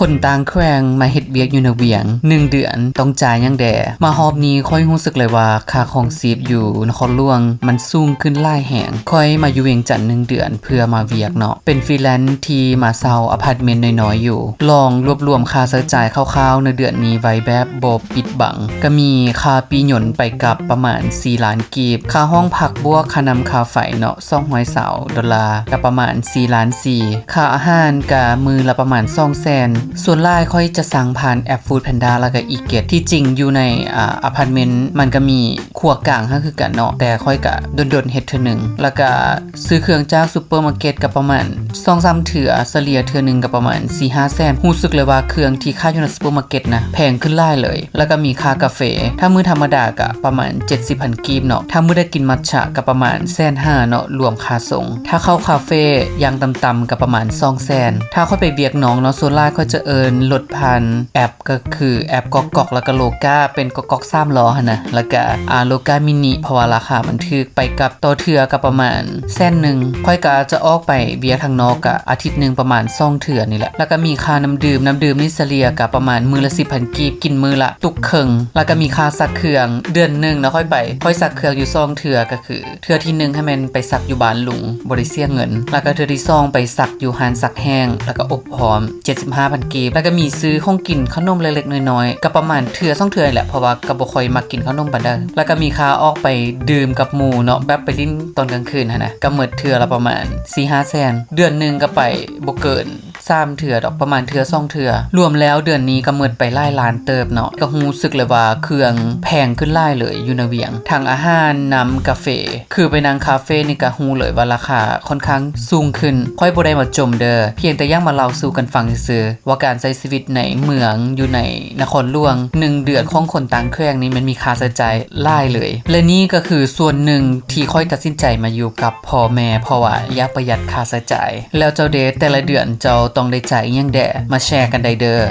คนต่างแขวงมาเฮ็ดเวียกอยู่ในเวียง1 เดือนต้องจ่ายยังแดมาฮอบนี้ค่อยรู้สึกเลยว่าค่าของชีพอยู่นครหลวงมันสูงขึ้นหลายแหงค่อยมาอยู่เวียงจันทน์1 เดือนเพื่อมาเวียกเนาะเป็นฟรีแลนซ์ที่มาเช่าอพาร์ตเมนต์น้อยๆอยู่ลองรวบรวมค่าใช้จ่ายคร่าวๆในเดือนนี้ไว้แบบบ่ปิดบังก็มีค่าปีหยนต์ไปกับประมาณ4 ล้านกีบค่าห้องพักบวกค่าน้ำค่าไฟเนาะ$220ก็ประมาณ4 ล้าน4ค่าอาหารก็มื้อละประมาณ200,000ส่วนหลายค่อยจะสั่งผ่านแอป Food Panda แล้วก็อีเกตที่จริงอยู่ในอพาร์ตเมนต์มันก็มีครัวกลางก็คือกันเนาะแต่ค่อยก็ดนๆเฮ็ดเทื่อนึงแล้วก็ซื้อเครื่องจากซุปเปอร์มาร์เก็ตก็ประมาณ 2-3 เทื่อเฉลี่ยเทื่อนึงก็ประมาณ 4-5 แสนรู้สึกเลยว่าเครื่องที่ขายอยู่ในซุปเปอร์มาร์เก็ตนะแพงขึ้นหลายเลยแล้วก็มีค่ากาแฟถ้ามื้อธรรมดาก็ประมาณ 70,000 กีบเนาะถ้ามื้อได้กินมัทฉะก็ประมาณ150,000เนาะรวมค่าส่งถ้าเข้าคาเฟ่อย่างต่ำๆก็ประมาณ200,000ถ้าค่อยไปเวียกน้องเนาะส่วนหลายค่อยจะเอิ้นรถผ่านแอปก็คือแอปกอกๆแล้วก็โลกาเป็นกอกๆ3ล้อหั่นนะแล้วก็โลกามินิเพราะว่าราคามันถูกไปกับต่อเทื่อก็ประมาณ100,000ค่อยก็จะออกไปเวียกทางนอกก็อาทิตย์นึงประมาณ2 เทื่อนี่แหละแล้วก็มีค่าน้ำดื่มนี่เฉลี่ยก็ประมาณมื้อละ 10,000 กีบกินมื้อละตุกครึ่งแล้วก็มีค่าซักเครื่องเดือนนึงนะค่อยซักเครื่องอยู่2 เทื่อก็คือเทื่อที่1ให้มันไปซักอยู่บ้านลุงบ่ได้เสียเงินแล้วก็เทื่อที่2ไปซักอยู่ร้านซักแห้งแล้วก็อบหอม 75,000 กีบแล้วก็มีซื้อของกินขนมเล็กๆน้อยๆก็ประมาณเทื่อ2 เทื่อแหละเพราะว่าก็บ่ค่อยมักกินขนมปานใดแล้วก็มีค่าออกไปดื่มกับหมู่เนาะแบบไปลิ้นตอนกลางคืนหั่นนะก็หมดเทื่อละประมาณ 4-5 แสนเดือนนึงก็ไปบ่เกิน3 เทื่อดอกประมาณเทื่อ2 เทื่อรวมแล้วเดือนนี้ก็หมดไปหลายล้านเติบเนาะก็รู้สึกเลยว่าเครื่องแพงขึ้นหลายเลยอยู่ในเวียงทั้งอาหารน้ำกาแฟคือไปนั่งคาเฟ่นี่ก็รู้เลยว่าราคาค่อนข้างสูงขึ้นค่อยบ่ได้มาจมเด้อเพียงแต่ยังมาเล่าสู่กันฟังซื่อๆว่าการใช้ชีวิตในเมืองอยู่ในนครหลวง1 เดือนของคนต่างแขวงนี้มันมีค่าใช้จ่ายหลายเลยและนี่ก็คือส่วนหนึ่งที่ค่อยตัดสินใจมาอยู่กับพ่อแม่เพราะว่าอยากประหยัดค่าใช้จ่ายแล้วเจ้าเดแต่ละเดือนเจ้าต้องได้จ่ายอิหยังแดมาแชร์กันได้เด้อ